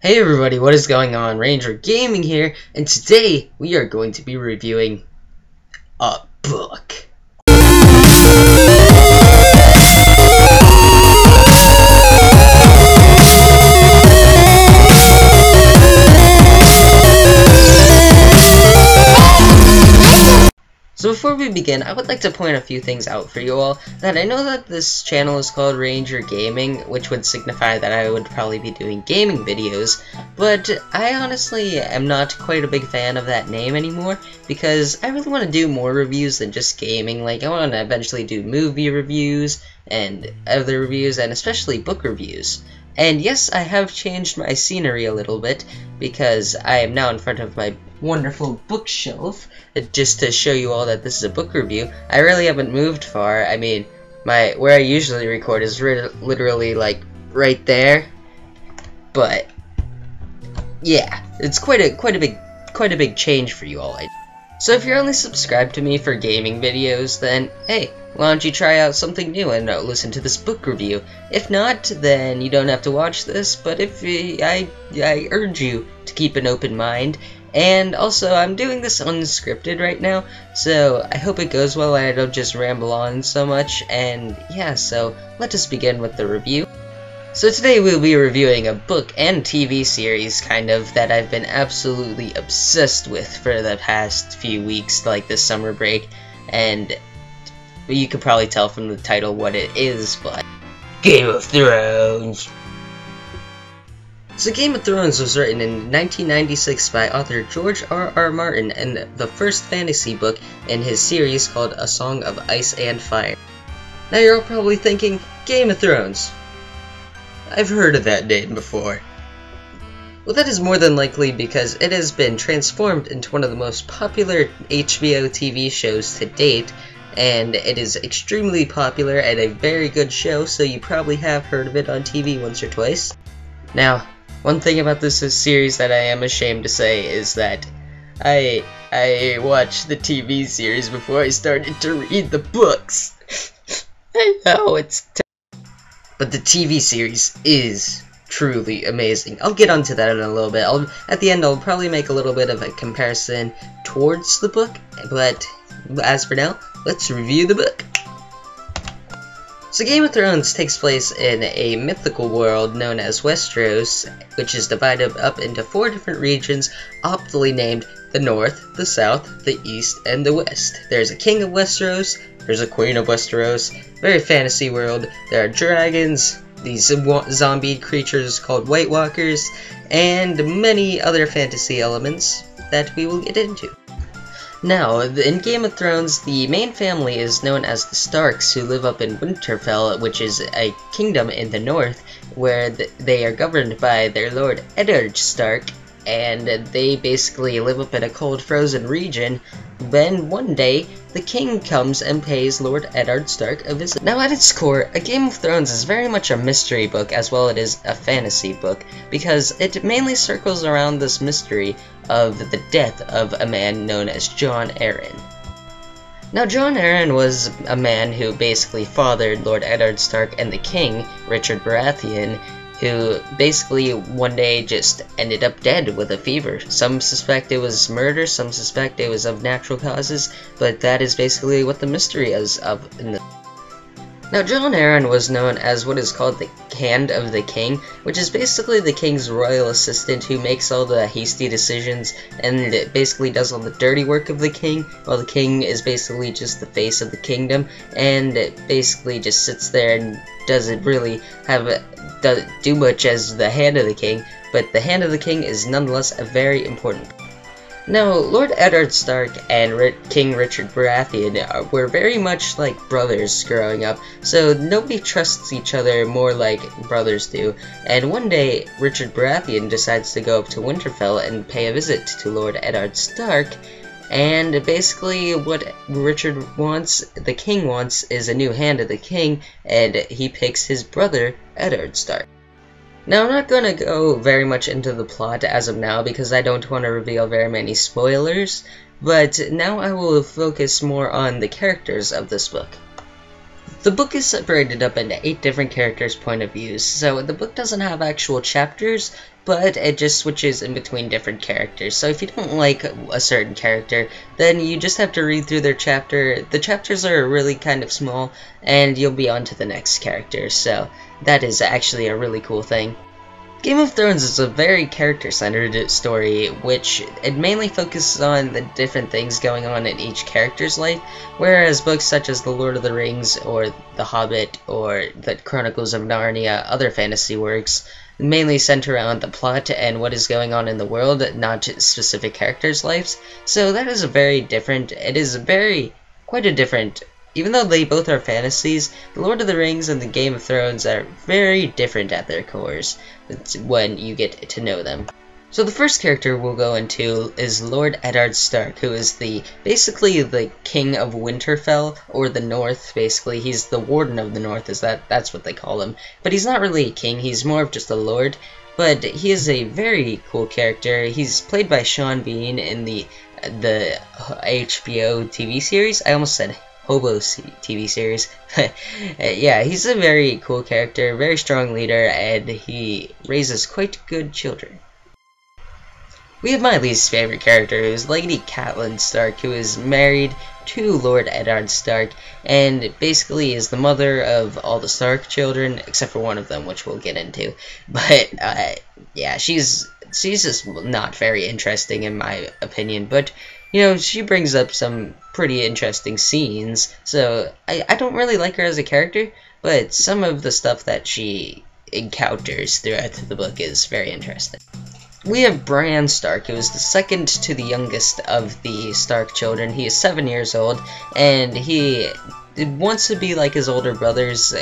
Hey everybody, what is going on? Ranger Gaming here, and today we are going to be reviewing a book. So before we begin, I would like to point a few things out for you all. That I know that this channel is called Ranger Gaming, which would signify that I would probably be doing gaming videos, but I honestly am not quite a big fan of that name anymore, because I really want to do more reviews than just gaming. Like, I want to eventually do movie reviews, and other reviews, and especially book reviews. And yes, I have changed my scenery a little bit, because I am now in front of my wonderful bookshelf, just to show you all that this is a book review. I really haven't moved far. I mean, where I usually record is literally like right there, but yeah, it's quite a big change for you all. So if you're only subscribed to me for gaming videos, then hey, why don't you try out something new and listen to this book review? If not, then you don't have to watch this, but I urge you to keep an open mind. And also, I'm doing this unscripted right now, so I hope it goes well and I don't just ramble on so much. And yeah, so let us begin with the review. So today we'll be reviewing a book and TV series, kind of, that I've been absolutely obsessed with for the past few weeks, like this summer break. And you could probably tell from the title what it is, but Game of Thrones! So Game of Thrones was written in 1996 by author George R.R. Martin, and the first fantasy book in his series called A Song of Ice and Fire. Now you're all probably thinking, Game of Thrones. I've heard of that name before. Well, that is more than likely because it has been transformed into one of the most popular HBO TV shows to date, and it is extremely popular and a very good show, so you probably have heard of it on TV once or twice. Now, one thing about this series that I am ashamed to say is that I watched the TV series before I started to read the books. I know, it's but the TV series is truly amazing. I'll get onto that in a little bit. At the end, I'll probably make a little bit of a comparison towards the book, but as for now, let's review the book. So Game of Thrones takes place in a mythical world known as Westeros, which is divided up into 4 different regions, aptly named the North, the South, the East, and the West. There's a king of Westeros, there's a queen of Westeros, very fantasy world, there are dragons, these zombie creatures called White Walkers, and many other fantasy elements that we will get into. Now, in Game of Thrones, the main family is known as the Starks, who live up in Winterfell, which is a kingdom in the north, where they are governed by their lord Eddard Stark, and they basically live up in a cold, frozen region. Then, one day, the king comes and pays Lord Eddard Stark a visit. Now, at its core, A Game of Thrones is very much a mystery book as well as it is a fantasy book, because it mainly circles around this mystery of the death of a man known as Jon Arryn. Now, Jon Arryn was a man who basically fathered Lord Eddard Stark and the king, Richard Baratheon, who basically one day just ended up dead with a fever. Some suspect it was murder, some suspect it was of natural causes, but that is basically what the mystery is of. Now, Jon Arryn was known as what is called the Hand of the King, which is basically the king's royal assistant who makes all the hasty decisions and basically does all the dirty work of the king, while the king is basically just the face of the kingdom and basically just sits there and doesn't really do much as the Hand of the King, but the Hand of the King is nonetheless a very important. Now, Lord Eddard Stark and King Richard Baratheon were very much like brothers growing up, so nobody trusts each other more like brothers do, and one day Richard Baratheon decides to go up to Winterfell and pay a visit to Lord Eddard Stark, and basically what Richard wants, the king wants, is a new Hand of the King, and he picks his brother Eddard Stark. Now, I'm not going to go very much into the plot as of now because I don't want to reveal very many spoilers, but now I will focus more on the characters of this book. The book is separated up into 8 different characters' point of views, so the book doesn't have actual chapters, but it just switches in between different characters. So if you don't like a certain character, then you just have to read through their chapter. The chapters are really kind of small, and you'll be on to the next character, so that is actually a really cool thing. Game of Thrones is a very character-centered story, which it mainly focuses on the different things going on in each character's life, whereas books such as The Lord of the Rings, or The Hobbit, or The Chronicles of Narnia, other fantasy works, mainly center around the plot and what is going on in the world, not specific characters' lives. So that is quite a different. Even though they both are fantasies, The Lord of the Rings and the Game of Thrones are very different at their cores when you get to know them. So the first character we'll go into is Lord Eddard Stark, who is basically the King of Winterfell, or the North, basically. He's the Warden of the North, that's what they call him. But he's not really a king, he's more of just a lord. But he is a very cool character. He's played by Sean Bean in the HBO TV series. I almost said Hobo TV series. Yeah, he's a very cool character, very strong leader, and he raises quite good children. We have my least favorite character, who is Lady Catelyn Stark, who is married to Lord Eddard Stark, and basically is the mother of all the Stark children, except for one of them, which we'll get into. But, yeah, she's just not very interesting in my opinion, but you know, she brings up some pretty interesting scenes, so I don't really like her as a character, but some of the stuff that she encounters throughout the book is very interesting. We have Bran Stark, who is the second to the youngest of the Stark children. He is 7 years old, and he wants to be like his older brothers,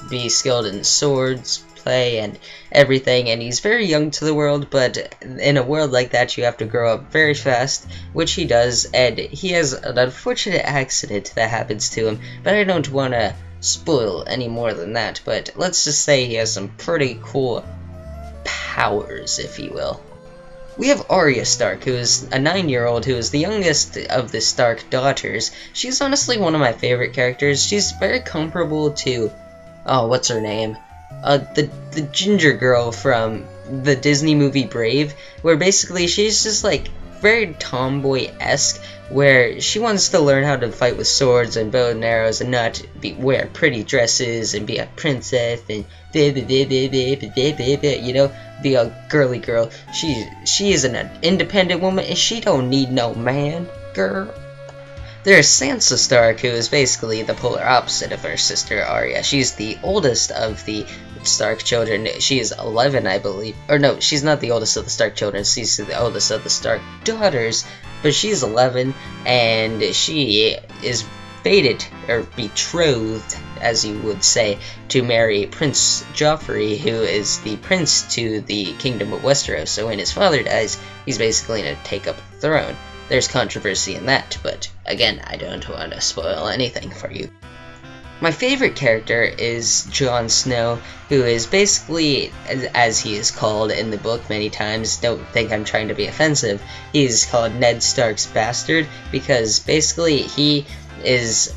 be skilled in swords, play, and everything, and he's very young to the world, but in a world like that you have to grow up very fast, which he does, and he has an unfortunate accident that happens to him, but I don't want to spoil any more than that, but let's just say he has some pretty cool powers, if you will. We have Arya Stark, who is a 9-year-old who is the youngest of the Stark daughters. She's honestly one of my favorite characters. She's very comparable to, oh, what's her name? The ginger girl from the Disney movie Brave, where basically she's just like very tomboy-esque, where she wants to learn how to fight with swords and bow and arrows and not wear pretty dresses and be a princess and you know, be a girly girl. She is an independent woman and she don't need no man, girl. There's Sansa Stark, who is basically the polar opposite of her sister Arya. She's the oldest of the Stark children. She is 11, I believe. Or no, she's not the oldest of the Stark children. She's the oldest of the Stark daughters. But she's 11, and she is fated, or betrothed, as you would say, to marry Prince Joffrey, who is the prince to the Kingdom of Westeros. So when his father dies, he's basically going to take up the throne. There's controversy in that, but again, I don't want to spoil anything for you. My favorite character is Jon Snow, who is basically, as he is called in the book many times, don't think I'm trying to be offensive, he's called Ned Stark's bastard, because basically he was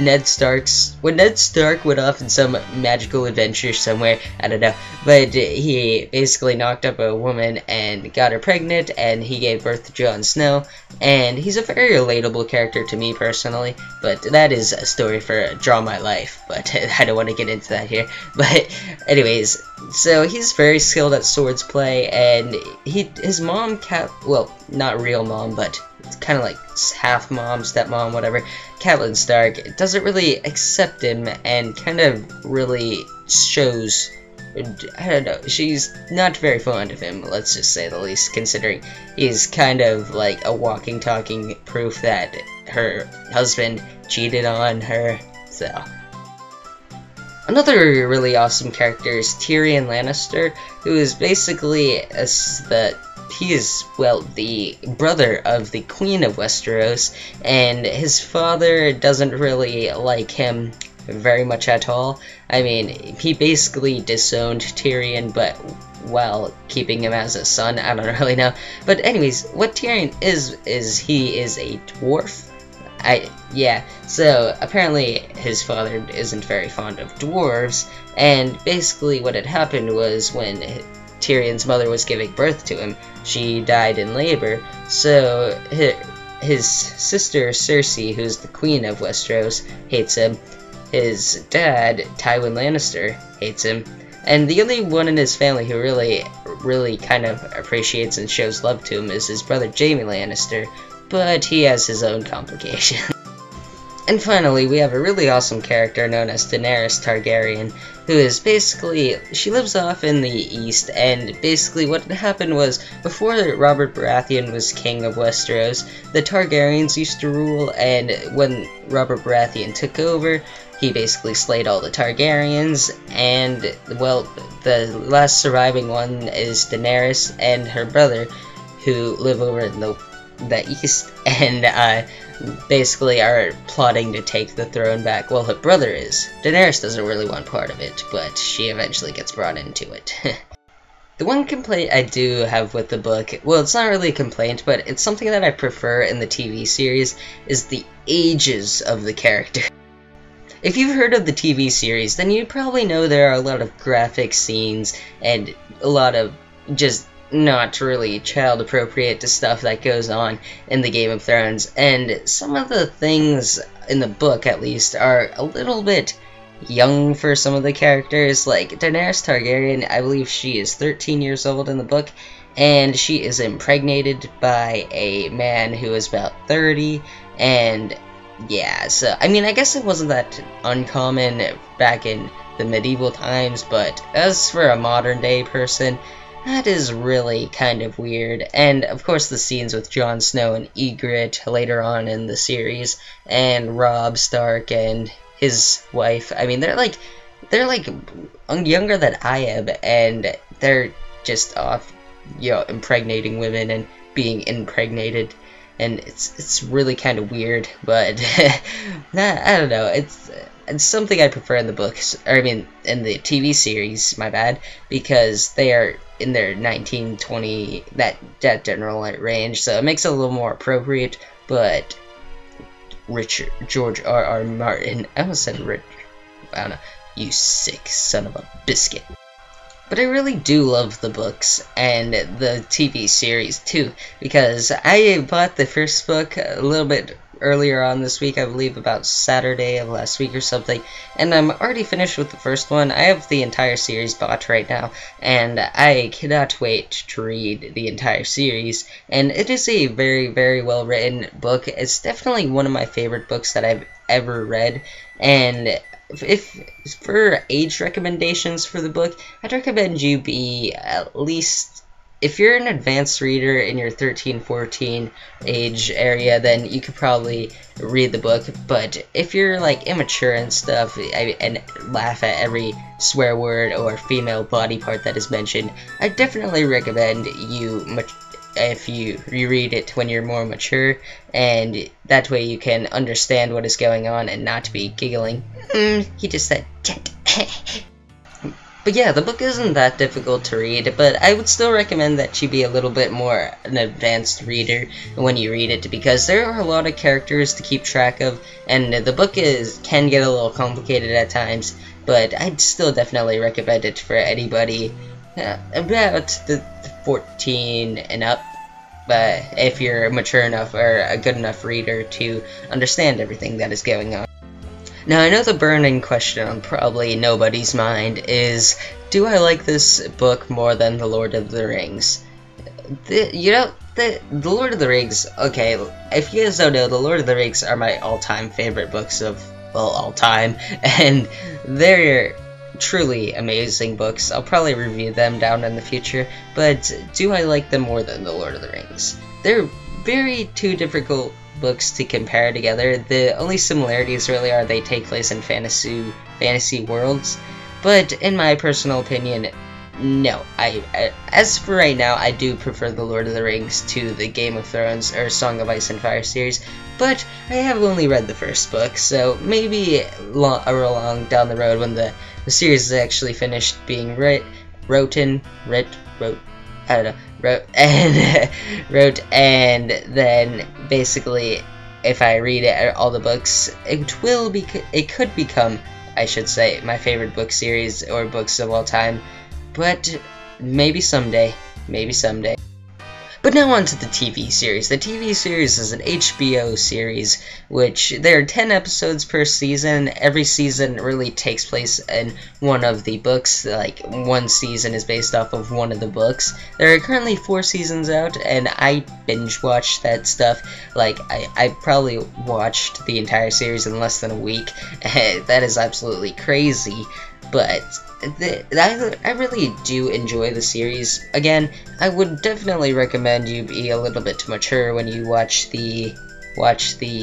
Ned Stark's, when Ned Stark went off in some magical adventure somewhere, I don't know, but he basically knocked up a woman and got her pregnant, and he gave birth to Jon Snow, and he's a very relatable character to me personally, but that is a story for Draw My Life, but I don't want to get into that here. But anyways, so he's very skilled at swords play, and his mom, well, not real mom, but kind of like half mom, stepmom, whatever, Catelyn Stark, doesn't really accept him and kind of really shows, I don't know, she's not very fond of him, let's just say the least, considering he's kind of like a walking, talking proof that her husband cheated on her, so. Another really awesome character is Tyrion Lannister, who is basically he is, well, the brother of the Queen of Westeros, and his father doesn't really like him very much at all. I mean, he basically disowned Tyrion, but while keeping him as a son, I don't really know. But anyways, what Tyrion is he is a dwarf, Yeah, so apparently his father isn't very fond of dwarves, and basically what had happened was when Tyrion's mother was giving birth to him, she died in labor, so his sister Cersei, who's the queen of Westeros, hates him. His dad, Tywin Lannister, hates him. And the only one in his family who really kind of appreciates and shows love to him is his brother Jaime Lannister, but he has his own complications. And finally, we have a really awesome character known as Daenerys Targaryen, who is basically, she lives off in the east, and basically what happened was, before Robert Baratheon was king of Westeros, the Targaryens used to rule, and when Robert Baratheon took over, he basically slayed all the Targaryens, and, well, the last surviving one is Daenerys and her brother, who live over in the east, and, basically are plotting to take the throne back. Well, her brother is. Daenerys doesn't really want part of it, but she eventually gets brought into it. The one complaint I do have with the book, well, it's not really a complaint, but it's something that I prefer in the TV series, is the ages of the character. If you've heard of the TV series, then you probably know there are a lot of graphic scenes and a lot of just not really child-appropriate to stuff that goes on in the Game of Thrones, and some of the things in the book, at least, are a little bit young for some of the characters. Like Daenerys Targaryen, I believe she is 13 years old in the book, and she is impregnated by a man who is about 30, and yeah, so, I mean, I guess it wasn't that uncommon back in the medieval times, but as for a modern-day person, that is really kind of weird. And of course the scenes with Jon Snow and Ygritte later on in the series, and Robb Stark and his wife, I mean, they're like younger than I am, and they're just off, you know, impregnating women and being impregnated, and it's really kind of weird, but I don't know, it's something I prefer in the books, or I mean, in the TV series, my bad, because they are in their 19, 20, that general range, so it makes it a little more appropriate, but George R.R. Martin, I almost said Rich, I don't know, you sick son of a biscuit. But I really do love the books and the TV series too, because I bought the first book a little bit earlier on this week, I believe about Saturday of last week or something, and I'm already finished with the first one. I have the entire series bought right now, and I cannot wait to read the entire series, and it is a very, very well written book. It's definitely one of my favorite books that I've ever read, and if for age recommendations for the book, I'd recommend you be at least, if you're an advanced reader in your 13-14 age area, then you could probably read the book, but if you're like immature and stuff, and laugh at every swear word or female body part that is mentioned, I definitely recommend you if you reread it when you're more mature, and that way you can understand what is going on and not be giggling. He just said But yeah, the book isn't that difficult to read, but I would still recommend that you be a little bit more an advanced reader when you read it, because there are a lot of characters to keep track of, and the book can get a little complicated at times, but I'd still definitely recommend it for anybody about the 14 and up, but if you're mature enough or a good enough reader to understand everything that is going on. Now, I know the burning question on probably nobody's mind is, do I like this book more than The Lord of the Rings? The Lord of the Rings, okay, if you guys don't know, The Lord of the Rings are my all-time favorite books of, well, all time, and they're truly amazing books. I'll probably review them down in the future, but do I like them more than The Lord of the Rings? They're very two difficult books to compare together. The only similarities really are they take place in fantasy worlds, but in my personal opinion, no. As for right now, I do prefer The Lord of the Rings to the Game of Thrones or Song of Ice and Fire series, but I have only read the first book, so maybe along down the road when the series is actually finished being wrote, and then basically if I read all the books, it could become, I should say, my favorite book series or books of all time. But maybe someday. Maybe someday. But now on to the TV series. The TV series is an HBO series, which there are 10 episodes per season. Every season really takes place in one of the books. Like, one season is based off of one of the books. There are currently 4 seasons out, and I binge-watched that stuff. Like, I probably watched the entire series in less than a week. That is absolutely crazy. But I really do enjoy the series. Again, I would definitely recommend you be a little bit mature when you watch the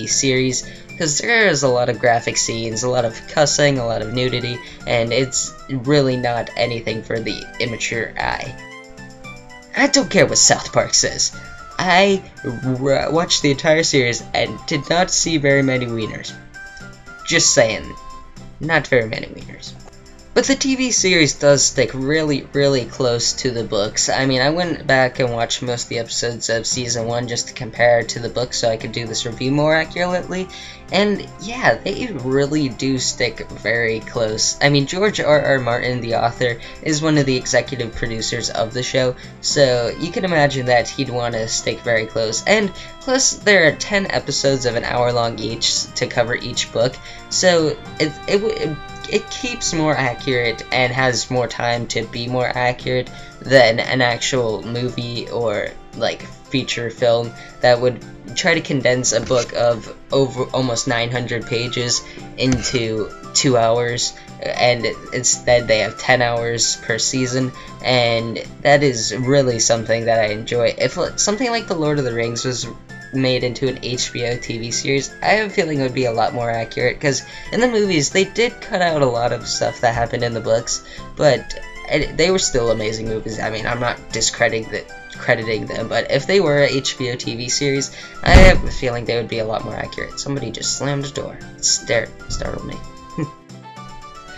series, because there is a lot of graphic scenes, a lot of cussing, a lot of nudity, and it's really not anything for the immature eye. I don't care what South Park says. I watched the entire series and did not see very many wieners. Just saying, not very many wieners. But the TV series does stick really, really close to the books. I mean, I went back and watched most of the episodes of Season 1 just to compare to the book so I could do this review more accurately. And yeah, they really do stick very close. I mean, George R.R. Martin, the author, is one of the executive producers of the show, so you can imagine that he'd want to stick very close. And plus, there are 10 episodes of an hour long each to cover each book, so it keeps more accurate and has more time to be more accurate than an actual movie or like feature film that would try to condense a book of over almost 900 pages into 2 hours, and instead they have 10 hours per season, and that is really something that I enjoy. If something like The Lord of the Rings was made into an HBO TV series, I have a feeling it would be a lot more accurate, because in the movies they did cut out a lot of stuff that happened in the books, but they were still amazing movies. I mean, I'm not discrediting them, but if they were a HBO TV series, I have a feeling they would be a lot more accurate. Somebody just slammed a door. It startled me.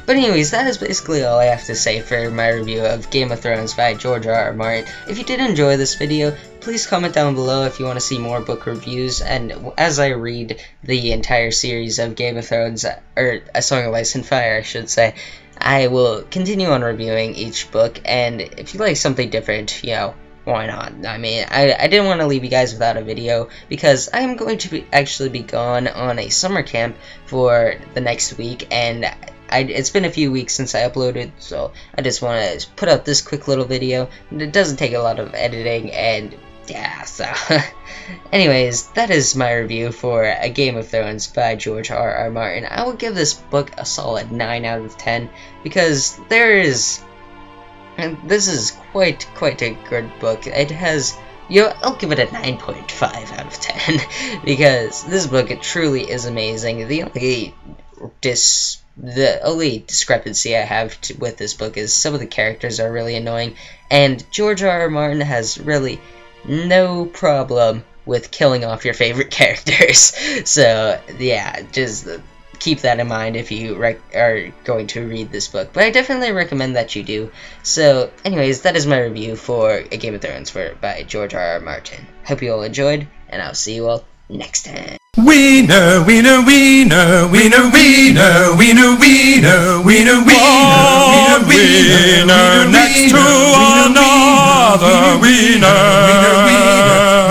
But anyways, that is basically all I have to say for my review of Game of Thrones by George R.R. Martin. If you did enjoy this video, please comment down below if you want to see more book reviews, and as I read the entire series of Game of Thrones, or A Song of Ice and Fire, I should say, I will continue on reviewing each book, and if you like something different, you know, why not? I mean, I didn't want to leave you guys without a video, because I am going to actually be gone on a summer camp for the next week, and it's been a few weeks since I uploaded, so I just want to put out this quick little video. It doesn't take a lot of editing, and yeah, so anyways, that is my review for A Game of Thrones by George R.R. Martin. I will give this book a solid 9 out of 10, because this is quite a good book. It has, I'll give it a 9.5 out of 10, because this book, it truly is amazing. The only discrepancy I have with this book is some of the characters are really annoying, and George R.R. Martin has really no problem with killing off your favorite characters. So yeah, just keep that in mind if you are going to read this book, but I definitely recommend that you do. So anyways, that is my review for A Game of Thrones by George R.R. Martin. Hope you all enjoyed, and I'll see you all next time. Wiener, wiener, wiener, wiener, wiener, wiener, wiener, wiener, wiener, wiener, next to another wiener,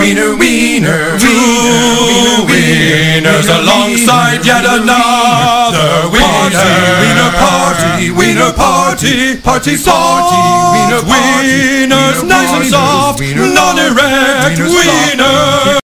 wiener, wiener, two wieners alongside yet another wiener, party, wiener party, party soft, wieners nice and soft, non-erect,